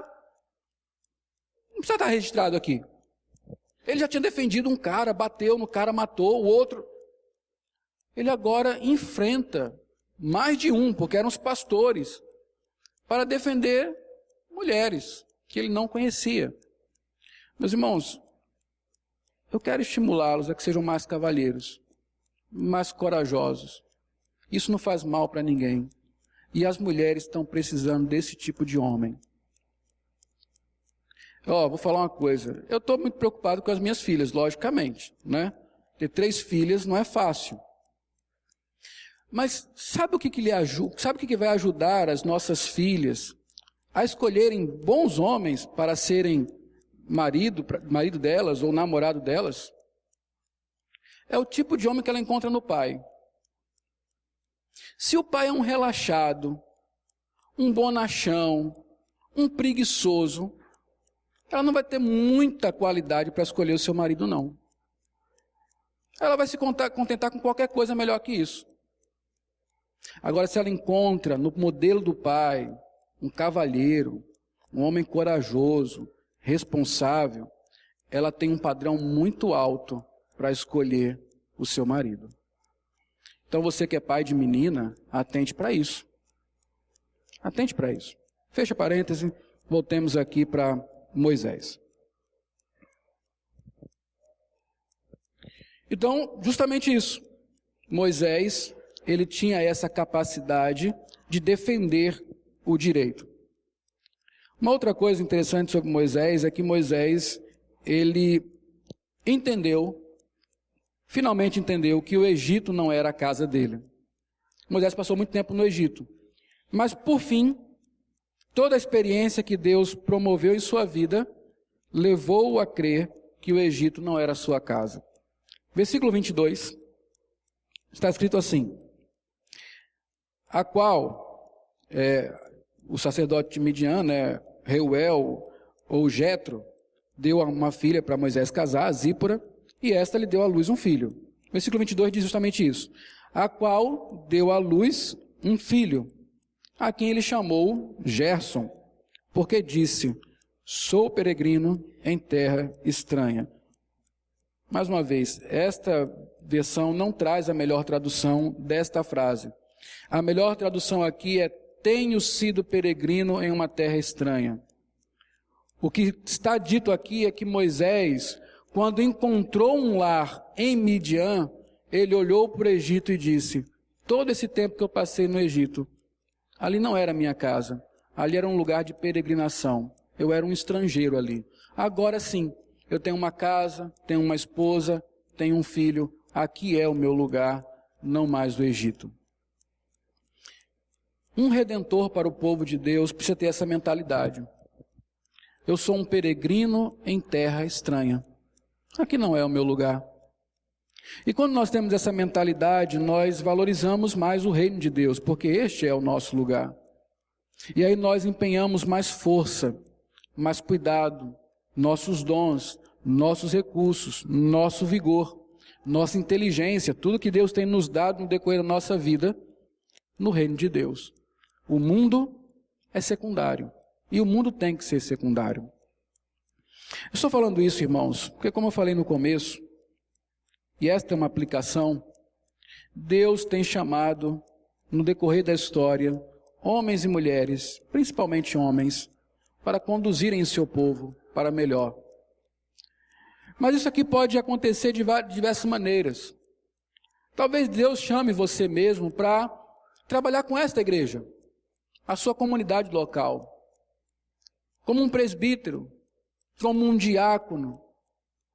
não precisa estar registrado aqui. Ele já tinha defendido um cara, bateu no cara, matou o outro. Ele agora enfrenta mais de um, porque eram os pastores, para defender mulheres que ele não conhecia. Meus irmãos, eu quero estimulá-los a que sejam mais cavalheiros, mais corajosos. Isso não faz mal para ninguém. E as mulheres estão precisando desse tipo de homem. Vou falar uma coisa. Eu estou muito preocupado com as minhas filhas, logicamente, né? Ter 3 filhas não é fácil. Mas sabe o que lhe ajuda? Sabe o que vai ajudar as nossas filhas a escolherem bons homens para serem marido delas ou namorado delas? É o tipo de homem que ela encontra no pai. Se o pai é um relaxado, um bonachão, um preguiçoso, ela não vai ter muita qualidade para escolher o seu marido, não. Ela vai se contentar com qualquer coisa melhor que isso. Agora, se ela encontra no modelo do pai um cavalheiro, um homem corajoso, responsável, ela tem um padrão muito alto para escolher o seu marido. Então, você que é pai de menina, atente para isso. Atente para isso. Fecha parêntese, voltemos aqui para Moisés. Então, justamente isso. Moisés, ele tinha essa capacidade de defender o direito. Uma outra coisa interessante sobre Moisés é que Moisés, ele finalmente entendeu que o Egito não era a casa dele. Moisés passou muito tempo no Egito. Mas, por fim, toda a experiência que Deus promoveu em sua vida levou-o a crer que o Egito não era a sua casa. Versículo 22, está escrito assim: a qual o sacerdote de Midian, Reuel ou Jetro, deu uma filha para Moisés casar, Zípora, e esta lhe deu à luz um filho. Versículo 22 diz justamente isso. A qual deu à luz um filho, a quem ele chamou Gerson, porque disse: sou peregrino em terra estranha. Mais uma vez, esta versão não traz a melhor tradução desta frase. A melhor tradução aqui é: tenho sido peregrino em uma terra estranha. O que está dito aqui é que Moisés, quando encontrou um lar em Midian, ele olhou para o Egito e disse: todo esse tempo que eu passei no Egito, ali não era minha casa, ali era um lugar de peregrinação, eu era um estrangeiro ali. Agora sim, eu tenho uma casa, tenho uma esposa, tenho um filho, aqui é o meu lugar, não mais do Egito. Um redentor para o povo de Deus precisa ter essa mentalidade. Eu sou um peregrino em terra estranha. Aqui não é o meu lugar. E quando nós temos essa mentalidade, nós valorizamos mais o reino de Deus, porque este é o nosso lugar. E aí nós empenhamos mais força, mais cuidado, nossos dons, nossos recursos, nosso vigor, nossa inteligência, tudo que Deus tem nos dado no decorrer da nossa vida, no reino de Deus. O mundo é secundário, e o mundo tem que ser secundário. Eu estou falando isso, irmãos, porque como eu falei no começo, e esta é uma aplicação, Deus tem chamado, no decorrer da história, homens e mulheres, principalmente homens, para conduzirem o seu povo para melhor. Mas isso aqui pode acontecer de diversas maneiras. Talvez Deus chame você mesmo para trabalhar com esta igreja, a sua comunidade local, como um presbítero, como um diácono,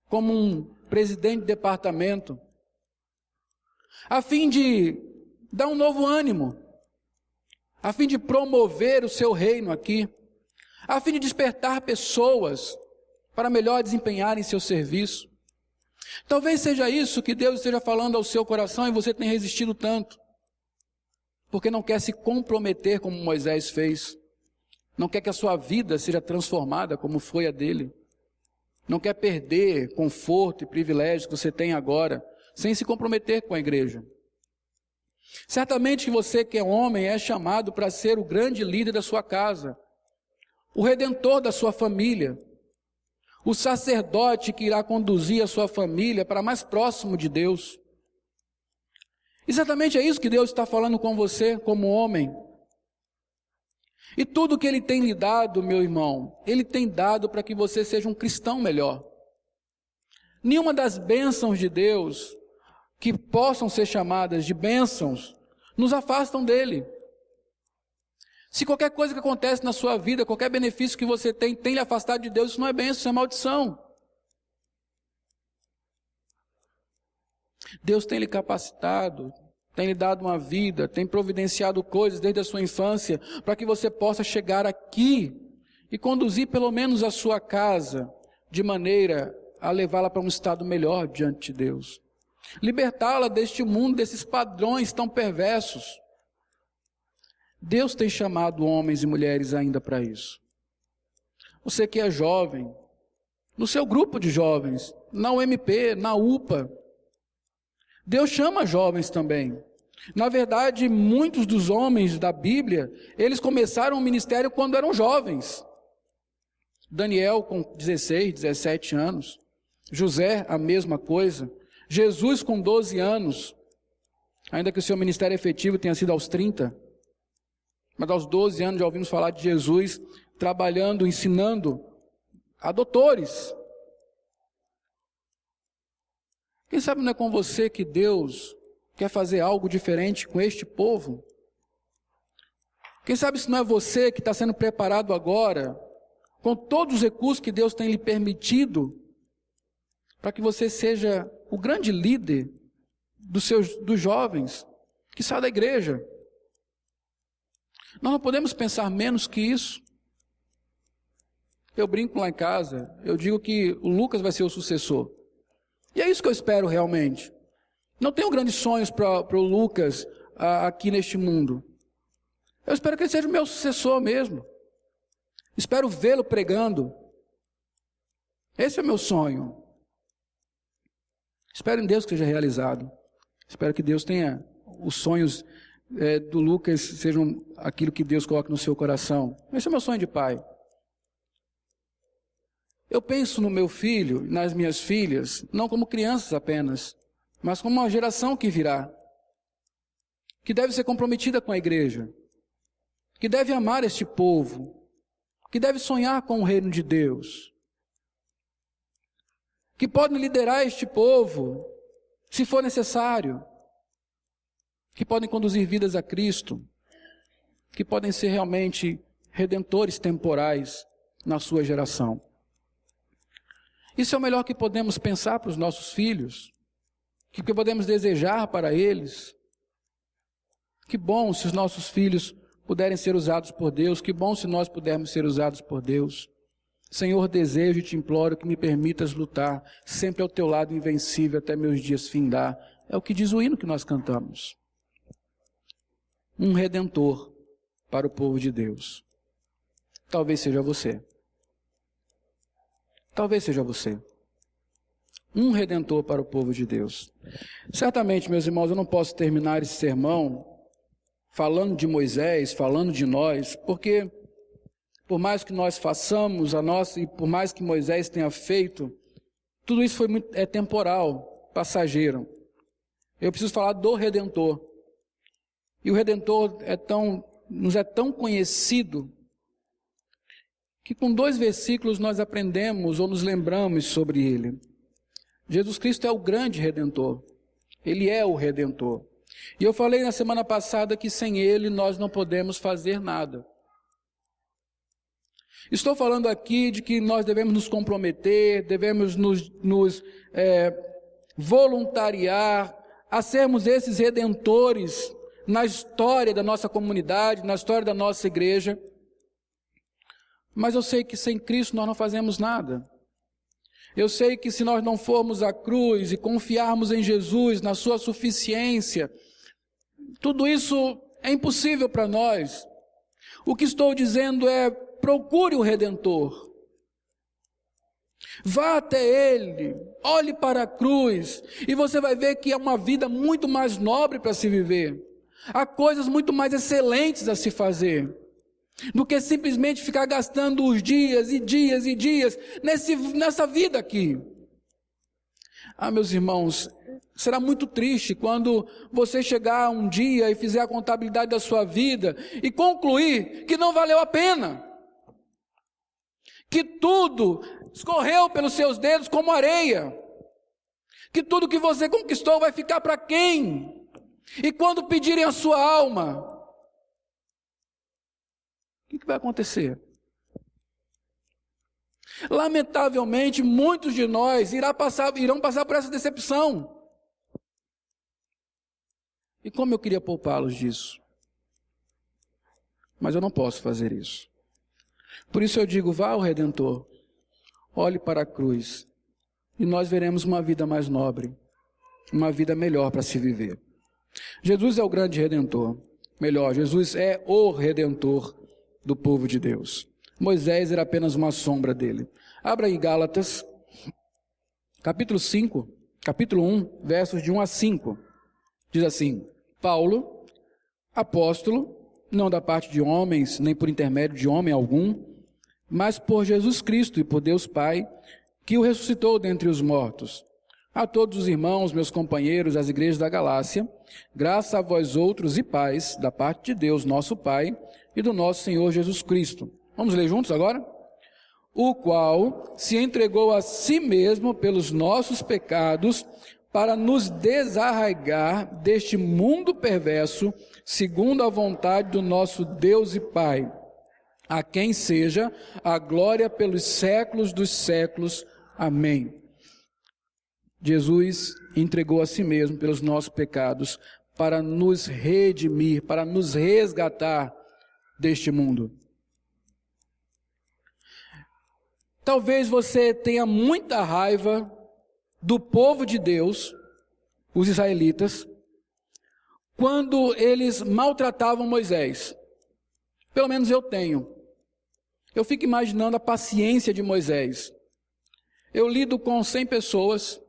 como um presidente de departamento, a fim de dar um novo ânimo, a fim de promover o seu reino aqui, a fim de despertar pessoas para melhor desempenharem seu serviço. Talvez seja isso que Deus esteja falando ao seu coração e você tem resistido tanto, porque não quer se comprometer como Moisés fez, não quer que a sua vida seja transformada como foi a dele, não quer perder conforto e privilégios que você tem agora, sem se comprometer com a igreja. Certamente que você que é homem é chamado para ser o grande líder da sua casa, o redentor da sua família, o sacerdote que irá conduzir a sua família para mais próximo de Deus. Exatamente é isso que Deus está falando com você como homem. E tudo que Ele tem lhe dado, meu irmão, Ele tem dado para que você seja um cristão melhor. Nenhuma das bênçãos de Deus, que possam ser chamadas de bênçãos, nos afastam dEle. Se qualquer coisa que acontece na sua vida, qualquer benefício que você tem lhe afastado de Deus, isso não é bênção, isso é maldição. Deus tem lhe capacitado, tem lhe dado uma vida, tem providenciado coisas desde a sua infância, para que você possa chegar aqui e conduzir pelo menos a sua casa, de maneira a levá-la para um estado melhor diante de Deus. Libertá-la deste mundo, desses padrões tão perversos. Deus tem chamado homens e mulheres ainda para isso. Você que é jovem, no seu grupo de jovens, na UMP, na UPA, Deus chama jovens também. Na verdade, muitos dos homens da Bíblia, eles começaram o ministério quando eram jovens. Daniel com 16, 17 anos. José, a mesma coisa. Jesus com 12 anos. Ainda que o seu ministério efetivo tenha sido aos 30. Mas aos 12 anos já ouvimos falar de Jesus trabalhando, ensinando a doutores. Quem sabe não é com você que Deus quer fazer algo diferente com este povo? Quem sabe se não é você que está sendo preparado agora, com todos os recursos que Deus tem lhe permitido, para que você seja o grande líder dos jovens que saem da igreja. Nós não podemos pensar menos que isso. Eu brinco lá em casa, eu digo que o Lucas vai ser o sucessor. E é isso que eu espero realmente. Não tenho grandes sonhos para o Lucas aqui neste mundo. Eu espero que ele seja o meu sucessor mesmo. Espero vê-lo pregando. Esse é o meu sonho. Espero em Deus que seja realizado. Espero que Deus tenha os sonhos do Lucas sejam aquilo que Deus coloca no seu coração. Esse é o meu sonho de pai. Eu penso no meu filho, nas minhas filhas, não como crianças apenas, mas como uma geração que virá, que deve ser comprometida com a igreja, que deve amar este povo, que deve sonhar com o reino de Deus, que pode liderar este povo, se for necessário, que podem conduzir vidas a Cristo, que podem ser realmente redentores temporais na sua geração. Isso é o melhor que podemos pensar para os nossos filhos, que podemos desejar para eles. Que bom se os nossos filhos puderem ser usados por Deus, que bom se nós pudermos ser usados por Deus. Senhor, desejo e te imploro que me permitas lutar sempre ao teu lado invencível até meus dias findar. É o que diz o hino que nós cantamos. Um redentor para o povo de Deus. Talvez seja você. Talvez seja você. Um redentor para o povo de Deus. Certamente, meus irmãos, eu não posso terminar esse sermão falando de Moisés, falando de nós, porque por mais que nós façamos a nossa, e por mais que Moisés tenha feito, tudo isso é temporal, passageiro. Eu preciso falar do Redentor. E o Redentor nos é tão conhecido, que com 2 versículos nós aprendemos ou nos lembramos sobre ele. Jesus Cristo é o grande Redentor. Ele é o Redentor. E eu falei na semana passada que sem ele nós não podemos fazer nada. Estou falando aqui de que nós devemos nos comprometer, devemos nos voluntariar a sermos esses redentores na história da nossa comunidade, na história da nossa igreja. Mas eu sei que sem Cristo nós não fazemos nada. Eu sei que se nós não formos à cruz e confiarmos em Jesus, na sua suficiência, tudo isso é impossível para nós. O que estou dizendo é: procure o Redentor. Vá até Ele, olhe para a cruz, e você vai ver que é uma vida muito mais nobre para se viver. Há coisas muito mais excelentes a se fazer, do que simplesmente ficar gastando os dias e dias e dias nessa vida aqui. Meus irmãos, será muito triste quando você chegar um dia e fizer a contabilidade da sua vida e concluir que não valeu a pena, que tudo escorreu pelos seus dedos como areia, que tudo que você conquistou vai ficar para quem? E quando pedirem a sua alma, o que vai acontecer? Lamentavelmente, muitos de nós irão passar por essa decepção. E como eu queria poupá-los disso? Mas eu não posso fazer isso. Por isso eu digo: vá ao Redentor, olhe para a cruz, e nós veremos uma vida mais nobre, uma vida melhor para se viver. Jesus é o grande Redentor. Melhor, Jesus é o Redentor do povo de Deus. Moisés era apenas uma sombra dele. Abra aí Gálatas, capítulo 1, versos de 1 a 5. Diz assim: Paulo, apóstolo, não da parte de homens, nem por intermédio de homem algum, mas por Jesus Cristo e por Deus Pai, que o ressuscitou dentre os mortos. A todos os irmãos, meus companheiros, as igrejas da Galácia, graça a vós outros e paz, da parte de Deus, nosso Pai, e do nosso Senhor Jesus Cristo. Vamos ler juntos agora? O qual se entregou a si mesmo pelos nossos pecados, para nos desarraigar deste mundo perverso, segundo a vontade do nosso Deus e Pai, a quem seja a glória pelos séculos dos séculos. Amém. Jesus entregou a si mesmo pelos nossos pecados, para nos redimir, para nos resgatar deste mundo. Talvez você tenha muita raiva do povo de Deus, os israelitas, quando eles maltratavam Moisés. Pelo menos eu tenho. Eu fico imaginando a paciência de Moisés. Eu lido com 100 pessoas,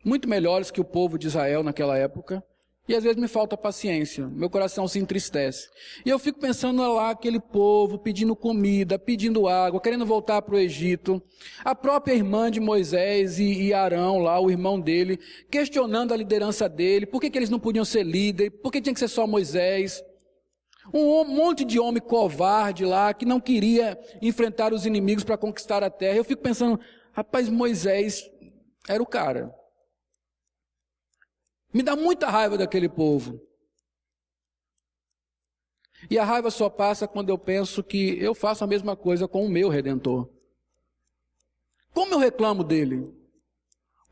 muito melhores que o povo de Israel naquela época, e às vezes me falta paciência, meu coração se entristece. E eu fico pensando lá, aquele povo pedindo comida, pedindo água, querendo voltar para o Egito. A própria irmã de Moisés e Arão lá, o irmão dele, questionando a liderança dele, por que eles não podiam ser líder, por que tinha que ser só Moisés. Um monte de homem covarde lá, que não queria enfrentar os inimigos para conquistar a terra. Eu fico pensando, rapaz, Moisés era o cara. Me dá muita raiva daquele povo. E a raiva só passa quando eu penso que eu faço a mesma coisa com o meu Redentor. Como eu reclamo dele?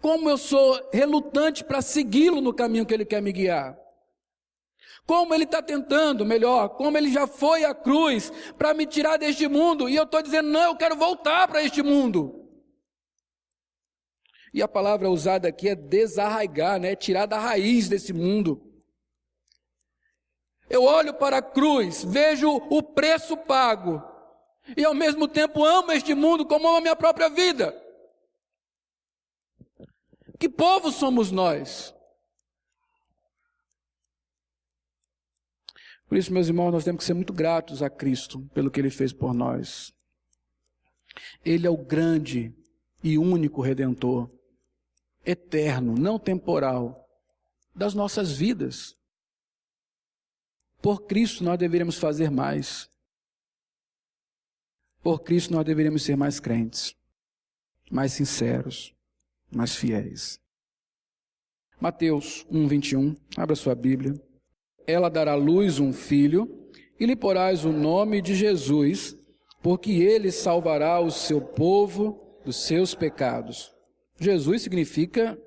Como eu sou relutante para segui-lo no caminho que ele quer me guiar? Como ele está tentando, melhor, como ele já foi à cruz para me tirar deste mundo, e eu estou dizendo, não, eu quero voltar para este mundo. E a palavra usada aqui é desarraigar, né? Tirar da raiz desse mundo. Eu olho para a cruz, vejo o preço pago, e ao mesmo tempo amo este mundo como amo a minha própria vida. Que povo somos nós? Por isso, meus irmãos, nós temos que ser muito gratos a Cristo pelo que Ele fez por nós. Ele é o grande e único Redentor, eterno, não temporal, das nossas vidas. Por Cristo nós deveríamos fazer mais. Por Cristo nós deveríamos ser mais crentes, mais sinceros, mais fiéis. Mateus 1:21, abra sua Bíblia. Ela dará à luz um filho, e lhe porás o nome de Jesus, porque ele salvará o seu povo dos seus pecados. Jesus significa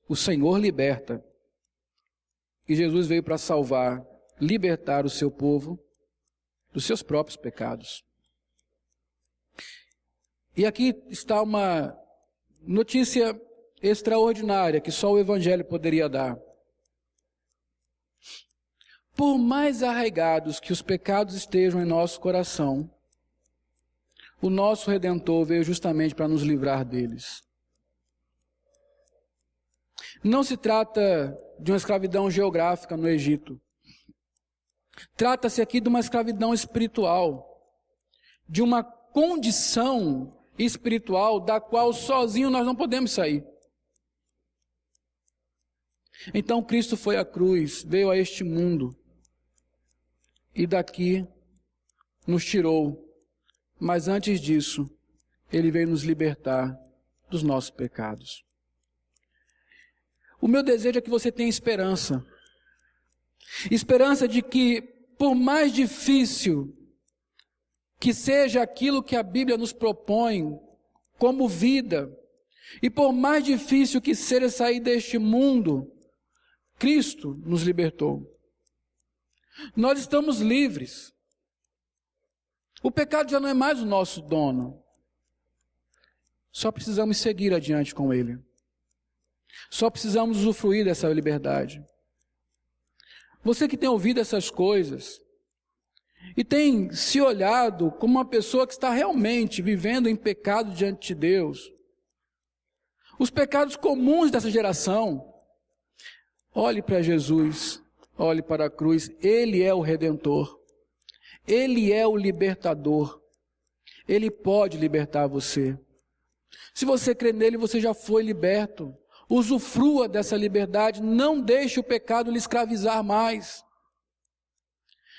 o Senhor liberta. E Jesus veio para salvar, libertar o seu povo dos seus próprios pecados. E aqui está uma notícia extraordinária que só o Evangelho poderia dar. Por mais arraigados que os pecados estejam em nosso coração, o nosso Redentor veio justamente para nos livrar deles. Não se trata de uma escravidão geográfica no Egito. Trata-se aqui de uma escravidão espiritual, de uma condição espiritual da qual sozinho nós não podemos sair. Então Cristo foi à cruz, veio a este mundo e daqui nos tirou. Mas antes disso, Ele veio nos libertar dos nossos pecados. O meu desejo é que você tenha esperança. Esperança de que, por mais difícil que seja aquilo que a Bíblia nos propõe como vida, e por mais difícil que seja sair deste mundo, Cristo nos libertou. Nós estamos livres. O pecado já não é mais o nosso dono. Só precisamos seguir adiante com Ele. Só precisamos usufruir dessa liberdade. Você que tem ouvido essas coisas e tem se olhado como uma pessoa que está realmente vivendo em pecado diante de Deus, os pecados comuns dessa geração, olhe para Jesus, olhe para a cruz. Ele é o Redentor. Ele é o libertador. Ele pode libertar você. Se você crê nele, você já foi liberto. Usufrua dessa liberdade. Não deixe o pecado lhe escravizar mais.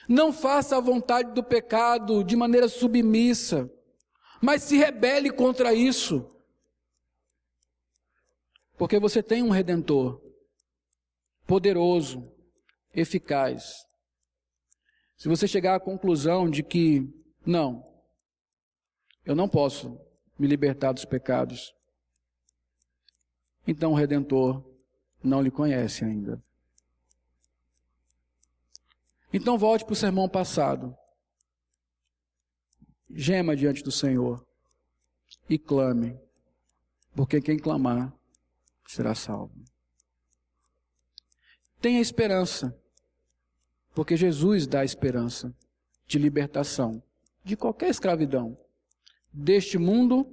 Não faça a vontade do pecado de maneira submissa, mas se rebele contra isso. Porque você tem um Redentor poderoso, eficaz. Se você chegar à conclusão de que, não, eu não posso me libertar dos pecados, então o Redentor não lhe conhece ainda. Então volte para o sermão passado. Gema diante do Senhor e clame, porque quem clamar será salvo. Tenha esperança, porque Jesus dá esperança de libertação de qualquer escravidão. Deste mundo,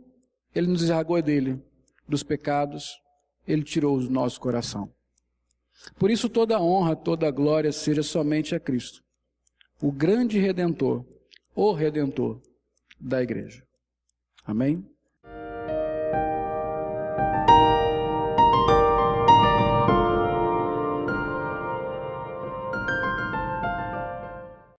Ele nos desargou dele, dos pecados, Ele tirou o nosso coração. Por isso toda a honra, toda a glória seja somente a Cristo, o grande Redentor, o Redentor da igreja. Amém?